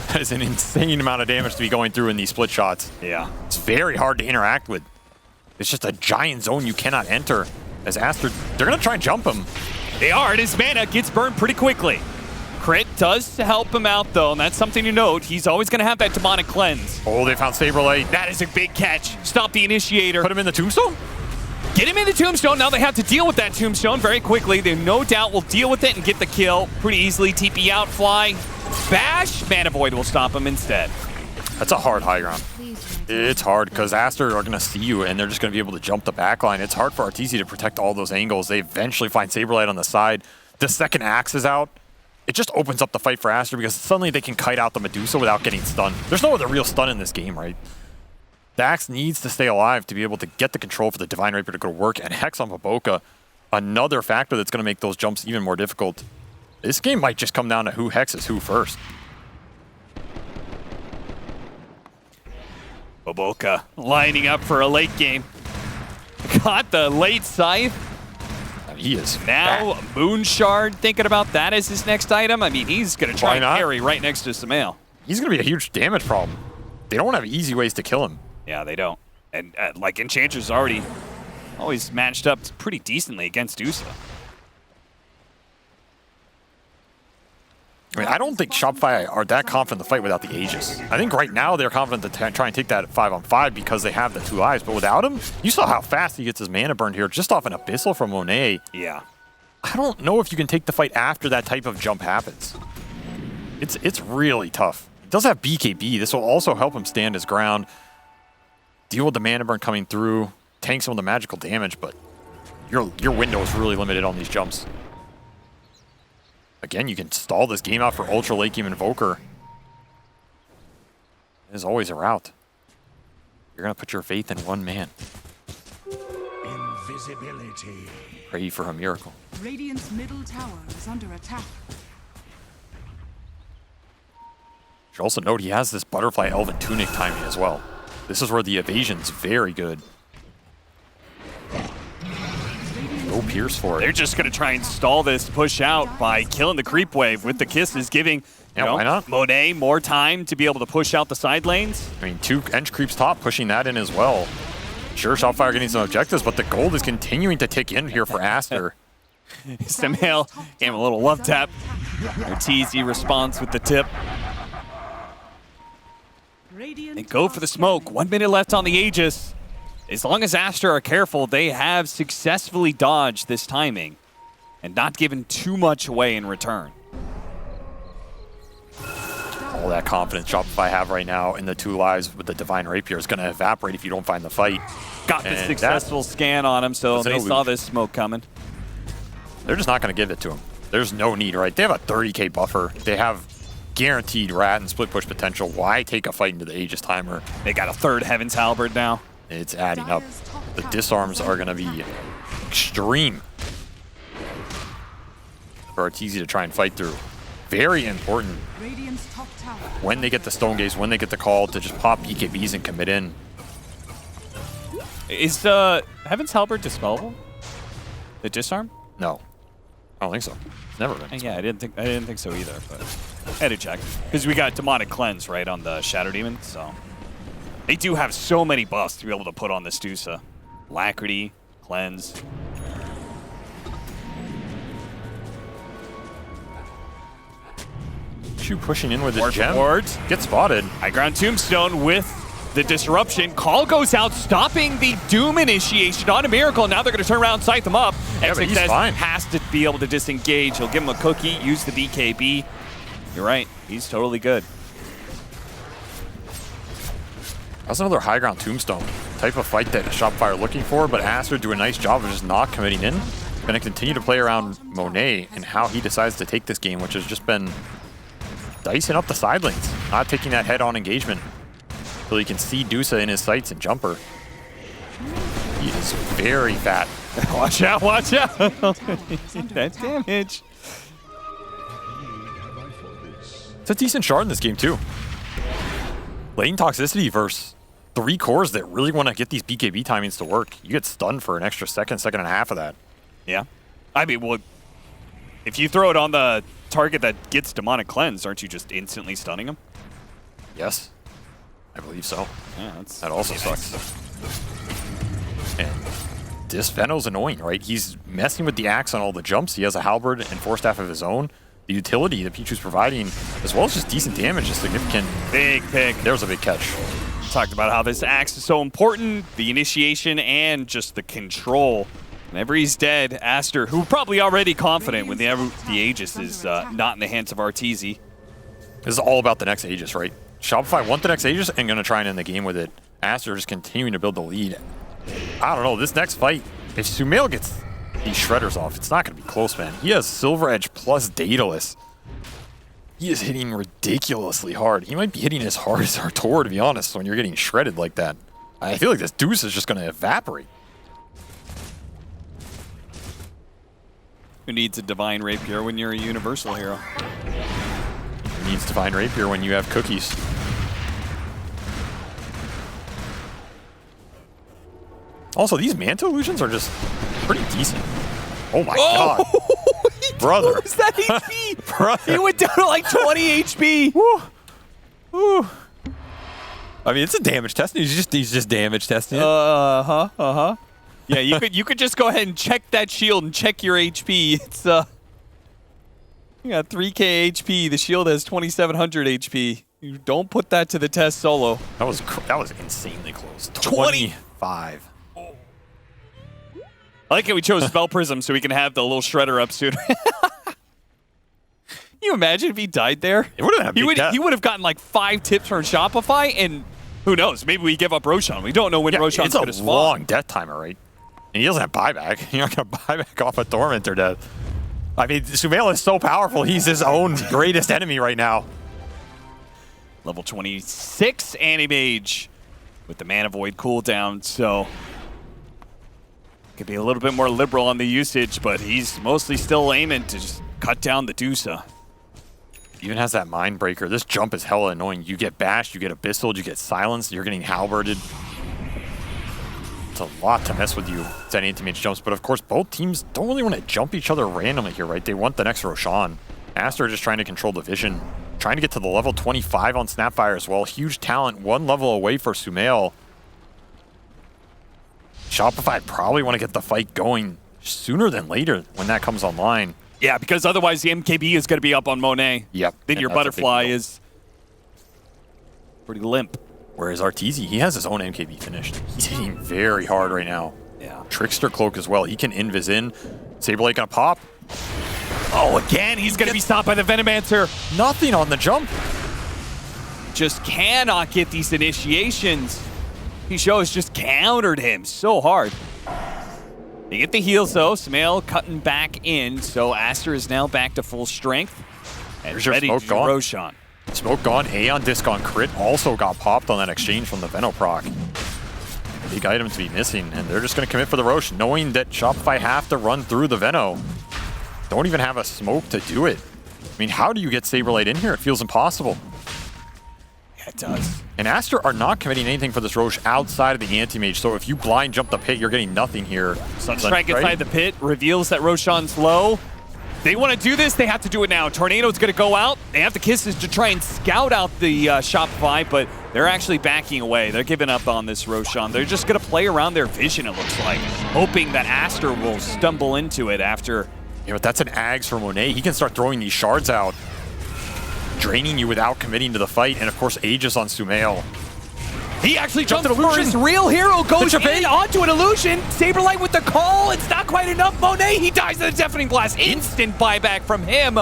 Speaker 2: That is an insane amount of damage to be going through in these split shots.
Speaker 1: Yeah.
Speaker 2: It's very hard to interact with. It's just a giant zone you cannot enter. As Aster, they're going to try and jump him.
Speaker 1: They are, and his mana gets burned pretty quickly. Crit does help him out, though, and that's something to note. He's always going to have that demonic cleanse.
Speaker 2: Oh, they found Saberlight.
Speaker 1: That is a big catch. Stop the initiator.
Speaker 2: Put him in the Tombstone?
Speaker 1: Get him in the Tombstone. Now they have to deal with that Tombstone very quickly. They no doubt will deal with it and get the kill pretty easily. TP out, fly, bash. Mana Void will stop him instead.
Speaker 2: That's a hard high ground. It's hard because Aster are going to see you and they're just going to be able to jump the backline. It's hard for Arteezy to protect all those angles. They eventually find Saberlight on the side. The second axe is out. It just opens up the fight for Aster because suddenly they can kite out the Medusa without getting stunned. There's no other real stun in this game, right? The axe needs to stay alive to be able to get the control for the Divine Rapier to go to work, and Hex on Baboka, another factor that's going to make those jumps even more difficult. This game might just come down to who hexes who first.
Speaker 1: Baboka lining up for a late game. Got the late scythe.
Speaker 2: He is
Speaker 1: now
Speaker 2: back.
Speaker 1: Moon Shard, thinking about that as his next item. I mean, he's going to try and
Speaker 2: not?
Speaker 1: carry right next to Sumail.
Speaker 2: He's going to be a huge damage problem. They don't have easy ways to kill him.
Speaker 1: Yeah, they don't. And like Enchantress already always matched up pretty decently against Usa.
Speaker 2: I mean, I don't think Shopify are that confident to fight without the Aegis. I think right now they're confident to try and take that 5-on-5 because they have the two eyes. But without him, you saw how fast he gets his mana burned here just off an Abyssal from Monet.
Speaker 1: Yeah.
Speaker 2: I don't know if you can take the fight after that type of jump happens. It's really tough. He does have BKB. This will also help him stand his ground, deal with the mana burn coming through, tank some of the magical damage, but your window is really limited on these jumps. Again, you can stall this game out for Ultra Late Game Invoker. There's always a route. You're going to put your faith in one man.
Speaker 4: Invisibility.
Speaker 2: Pray for a miracle.
Speaker 3: Radiant's middle tower is under attack.
Speaker 2: You should also note he has this butterfly elven tunic timing as well. This is where the evasion's very good. No pierce for
Speaker 1: They're
Speaker 2: it.
Speaker 1: just going to try and stall this push out by killing the creep wave with the kisses, giving
Speaker 2: Why not?
Speaker 1: Monet more time to be able to push out the side lanes.
Speaker 2: I mean, 2 Ench creeps top, pushing that in as well. Sure, Shopify getting some objectives, but the gold is continuing to tick in here for Aster.
Speaker 1: Samael gave him a little love tap. Their TZ response with the tip. They go for the smoke. 1 minute left on the Aegis. As long as Aster are careful, they have successfully dodged this timing and not given too much away in return.
Speaker 2: All that confidence Shopify have right now in the 2 lives with the Divine Rapier is going to evaporate if you don't find the fight.
Speaker 1: Got the
Speaker 2: And
Speaker 1: successful scan on him, so
Speaker 2: was an
Speaker 1: they saw
Speaker 2: illusion.
Speaker 1: this smoke coming.
Speaker 2: They're just not going to give it to him. There's no need, right? They have a 30k buffer. They have guaranteed rat and split push potential. Why take a fight into the Aegis timer?
Speaker 1: They got a 3rd Heaven's Halberd now.
Speaker 2: It's adding up. The disarms are going to be extreme for Arteezy to try and fight through. Very important
Speaker 3: Radiant's top tower.
Speaker 2: when they get the Stone Gaze, when they get the call to just pop BKBs and commit in.
Speaker 1: Is Heaven's Halberd dispellable? The disarm?
Speaker 2: No, I don't think so. It's never been.
Speaker 1: Yeah, I didn't think so either, but I had to check. Because we got Demonic Cleanse, right, on the Shadow Demon, so. They do have so many buffs to be able to put on this Dusa. Alacrity, Cleanse.
Speaker 2: Shu pushing in with his
Speaker 1: Ward for
Speaker 2: gem.
Speaker 1: ward.
Speaker 2: Get spotted.
Speaker 1: High ground Tombstone with the disruption. Call goes out, stopping the Doom initiation on a Miracle. Now they're going to turn around and sight them up.
Speaker 2: Yeah, but he's
Speaker 1: XXS
Speaker 2: fine.
Speaker 1: has to be able to disengage. He'll give him a cookie, use the BKB. You're right. He's totally good.
Speaker 2: That's another high ground Tombstone. Type of fight that Shopify are looking for, but Aster do a nice job of just not committing in. Going to continue to play around Monet and how he decides to take this game, which has just been dicing up the side lanes, not taking that head-on engagement so he can see Dusa in his sights and jumper. He is very fat.
Speaker 1: Watch out, watch out.
Speaker 3: Under
Speaker 1: That
Speaker 3: attack.
Speaker 1: damage.
Speaker 2: It's a decent shard in this game, too. Lane toxicity versus 3 cores that really want to get these BKB timings to work. You get stunned for an extra second and a half of that.
Speaker 1: Yeah. I mean, well, if you throw it on the target that gets Demonic Cleanse, aren't you just instantly stunning him?
Speaker 2: Yes, I believe so.
Speaker 1: Yeah, that's
Speaker 2: That also sucks. And this Veno's annoying, right? He's messing with the axe on all the jumps. He has a halberd and forestaff of his own. The utility that Pichu's providing, as well as just decent damage, is significant.
Speaker 1: big pick.
Speaker 2: There's a big catch.
Speaker 1: Talked about how this axe is so important, the initiation and just the control. Whenever he's dead, Aster, who probably already confident whenever the Aegis is not in the hands of Arteezy.
Speaker 2: This is all about the next Aegis, right? Shopify want the next Aegis and going to try and end the game with it. Aster just continuing to build the lead. I don't know, this next fight, if Sumail gets these shredders off, it's not going to be close, man. He has Silver Edge plus Daedalus. He is hitting ridiculously hard. He might be hitting as hard as Artur, to be honest, when you're getting shredded like that. I feel like this Deuce is just going to evaporate.
Speaker 1: Who needs a Divine Rapier when you're a Universal hero?
Speaker 2: He needs Divine Rapier when you have cookies. Also, these Manta illusions are just pretty decent. Oh my god. Brother.
Speaker 1: Who's that HP? Brother. He went down to like 20 HP.
Speaker 2: Woo. Woo. I mean, it's a damage test. He's just damage testing it.
Speaker 1: Yeah, you could just go ahead and check that shield and check your HP. It's you got 3k HP. The shield has 2700 HP. You don't put that to the test solo.
Speaker 2: That was insanely close.
Speaker 1: 20.
Speaker 2: 25.
Speaker 1: I like how we chose Spell Prism so we can have the little shredder up soon. Can you imagine if he died there?
Speaker 2: It would have been a big death.
Speaker 1: He would have gotten like 5 tips from Shopify, and who knows? Maybe we give up Roshan. We don't know when Roshan's going to
Speaker 2: It's a
Speaker 1: spawn.
Speaker 2: long death timer, right? And he doesn't have buyback. You're not going to buy back off a Tormentor death. I mean, Sumail is so powerful. He's his own greatest enemy right now.
Speaker 1: Level 26 Anti-Mage. with the Mana Void cooldown, so could be a little bit more liberal on the usage, but he's mostly still aiming to just cut down the Dusa.
Speaker 2: Even has that Mind Breaker. This jump is hella annoying. You get bashed, you get abyssal, you get silenced, you're getting halberded. It's a lot to mess with you, setting anti-mage jumps, but of course both teams don't really want to jump each other randomly here, right? They want the next Roshan. Aster just trying to control the vision, trying to get to the level 25 on Snapfire as well. Huge talent, one level away for Sumail. Shopify probably want to get the fight going sooner than later when that comes online.
Speaker 1: Yeah, because otherwise the MKB is going to be up on Monet.
Speaker 2: Yep.
Speaker 1: Then your Butterfly is pretty limp.
Speaker 2: Whereas Arteezy, he has his own MKB finished. He's hitting very hard right now.
Speaker 1: Yeah.
Speaker 2: Trickster Cloak as well. He can invis in. Saberlight gonna pop.
Speaker 1: Oh, again, he's going to be stopped by the Venomancer.
Speaker 2: Nothing on the jump.
Speaker 1: Just cannot get these initiations. Pisho has just countered him so hard. They get the heals though. Sumail cutting back in, so Aster is now back to full strength. And
Speaker 2: There's your
Speaker 1: ready
Speaker 2: smoke
Speaker 1: to
Speaker 2: gone.
Speaker 1: Roshan.
Speaker 2: Smoke gone. Aeon Disc on crit also got popped on that exchange from the Venoproc. Big item to be missing, and they're just going to commit for the Rosh, knowing that Shopify have to run through the Veno. Don't even have a smoke to do it. I mean, how do you get Saberlight in here? It feels impossible.
Speaker 1: Yeah, it does.
Speaker 2: And Aster are not committing anything for this Rosh outside of the anti-mage, so if you blind jump the pit, you're getting nothing here.
Speaker 1: Sunstrike inside the pit reveals that Roshan's low. They want to do this, they have to do it now. Tornado's going to go out. They have the kisses to try and scout out the Shopify, but they're actually backing away. They're giving up on this Roshan. They're just going to play around their vision, it looks like, hoping that Aster will stumble into it after.
Speaker 2: You know, that's an Ags for Monet. He can start throwing these shards out, draining you without committing to the fight, and of course, Aegis on Sumail.
Speaker 1: He actually jumps
Speaker 2: an
Speaker 1: for
Speaker 2: illusion.
Speaker 1: his real hero, goes
Speaker 2: Bishop
Speaker 1: in
Speaker 2: eight.
Speaker 1: onto an illusion. Saberlight with the call, it's not quite enough. Monet, he dies in a deafening blast. Instant buyback from him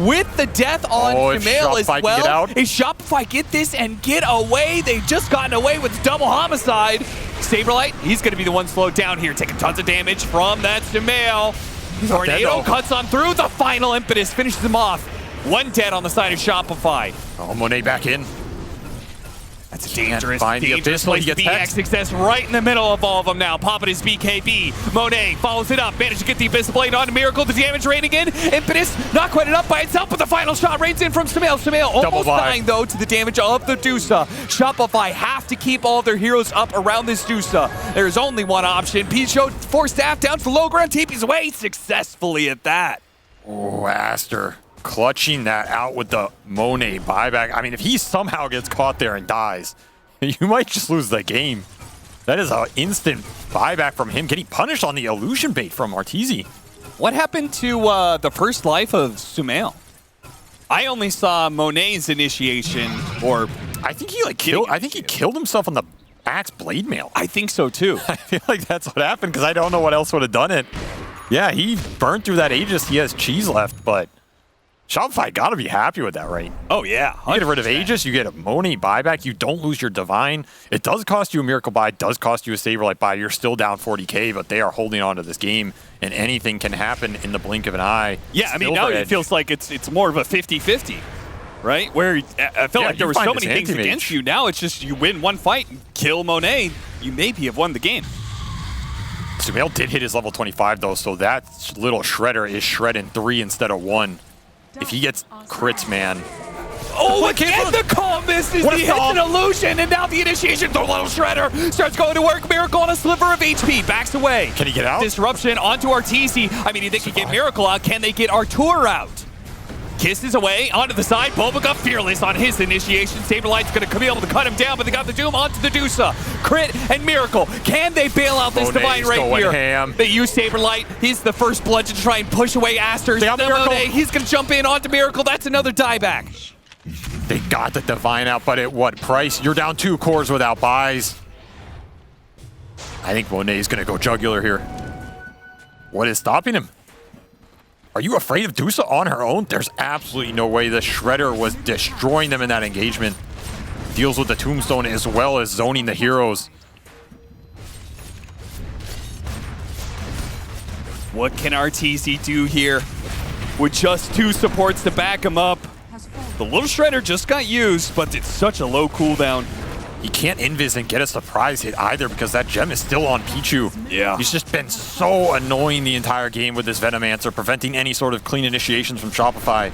Speaker 1: with the death on
Speaker 2: if
Speaker 1: Sumail as
Speaker 2: Shopify can
Speaker 1: well.
Speaker 2: get out.
Speaker 1: Is Shopify get this and get away? They've just gotten away with double homicide. Saberlight, he's going to be the one slowed down here, taking tons of damage from that Sumail. Tornado cuts on through. The final impetus finishes him off. One dead on the side of Shopify.
Speaker 2: Oh, Monet back in.
Speaker 1: That's a dangerous
Speaker 2: find the
Speaker 1: place
Speaker 2: abyssal, he
Speaker 1: to
Speaker 2: gets
Speaker 1: be.
Speaker 2: hexed.
Speaker 1: Success right in the middle of all of them now. Popping his BKB. Monet follows it up. Managed to get the Abyssal Blade on Miracle. The damage rating in. Impetus not quite enough by itself, but the final shot rains in from Sumail. Sumail almost dying, though, to the damage of the Dusa. Shopify have to keep all their heroes up around this Dusa. There's only one option. Pisho forced staff down to the low ground. TP's away successfully at that.
Speaker 2: Oh, Aster clutching that out with the Monet buyback. I mean, if he somehow gets caught there and dies, you might just lose the game. That is an instant buyback from him, getting punished on the illusion bait from Arteezy.
Speaker 1: What happened to the first life of Sumail? I only saw Monet's initiation, or
Speaker 2: I think he killed. I think he killed himself on the Axe Blade Mail.
Speaker 1: I think so too.
Speaker 2: I feel like that's what happened because I don't know what else would have done it. Yeah, he burned through that Aegis. He has cheese left, but Shopify got to be happy with that, right?
Speaker 1: Oh yeah, 100%.
Speaker 2: You get rid of Aegis, you get a Monet buyback, you don't lose your Divine. It does cost you a Miracle buy, it does cost you a Saberlight buy. You're still down 40k, but they are holding on to this game, and anything can happen in the blink of an eye.
Speaker 1: Yeah, I mean, now it feels like it's more of a 50-50, right? Where I felt like there were so many things against you. Now it's just you win one fight, kill Monet, you maybe have won the game.
Speaker 2: Sumail did hit his level 25, though, so that little shredder is shredding 3 instead of 1. If he gets crits, man.
Speaker 1: Oh, again, the call misses. He hits an illusion, and now the initiation. The little shredder starts going to work. Miracle on a sliver of HP. Backs away.
Speaker 2: Can he get out?
Speaker 1: Disruption onto Arteezy. I mean, they can get Miracle out. Can they get Artur out? Kisses away onto the side. Boba fearless on his initiation. Saberlight's going to be able to cut him down, but they got the Doom onto the Dusa. Crit and Miracle. Can they bail out this Divine right here?
Speaker 2: Ham.
Speaker 1: They use Saberlight. He's the first bludgeon to try and push away Aster. He's going to jump in onto Miracle. That's another dieback.
Speaker 2: They got the Divine out, but at what price? You're down 2 cores without buys. I think Monet's going to go jugular here. What is stopping him? Are you afraid of Dusa on her own? There's absolutely no way. The Shredder was destroying them in that engagement. Deals with the Tombstone as well as zoning the heroes.
Speaker 1: What can Arteezy do here with just 2 supports to back him up? The little Shredder just got used, but it's such a low cooldown.
Speaker 2: You can't invis and get a surprise hit either because that gem is still on Pichu.
Speaker 1: Yeah.
Speaker 2: He's just been so annoying the entire game with this Venomancer, preventing any sort of clean initiations from Shopify.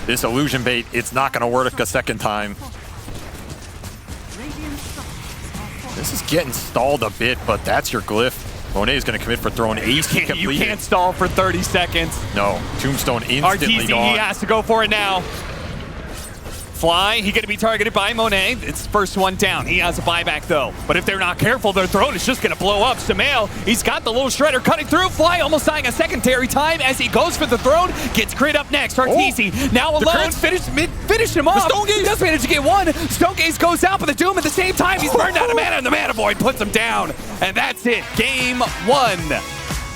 Speaker 2: This illusion bait, it's not going to work a second time. This is getting stalled a bit, but that's your glyph. Monet is going to commit for throwing ace.
Speaker 1: You can't stall for 30 seconds.
Speaker 2: No, Tombstone instantly
Speaker 1: RTZ,
Speaker 2: gone.
Speaker 1: he has to go for it now. Fly, he going to be targeted by Monet. It's first one down. He has a buyback, though. But if they're not careful, their throne is just going to blow up. Sumail, he's got the little shredder cutting through. Fly almost dying a secondary time as he goes for the throne. Gets crit up next. RTZ now alone. Finished him off. He does manage to get one. Stonegaze goes out, but the Doom at the same time. He's burned out of mana, and the Mana Void puts him down. And that's it. Game 1.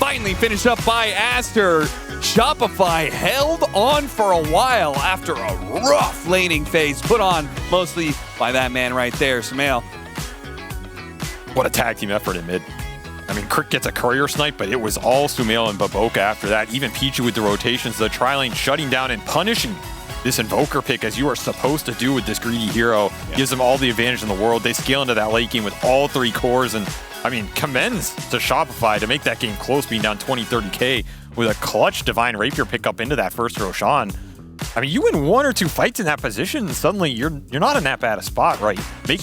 Speaker 1: Finally finished up by Aster. Shopify held on for a while after a rough laning phase put on mostly by that man right there, Sumail.
Speaker 2: What a tag team effort in mid. I mean, Crick gets a courier snipe, but it was all Sumail and Baboka after that. Even Pichu with the rotations, the tri-lane shutting down and punishing this Invoker pick as you are supposed to do with this greedy hero.
Speaker 1: Yeah.
Speaker 2: Gives them all the advantage in the world. They scale into that late game with all 3 cores, and I mean, commends to Shopify to make that game close, being down 20-30K with a clutch Divine Rapier pickup into that first Roshan. I mean, you win 1 or 2 fights in that position, and suddenly you're not in that bad a spot, right? Making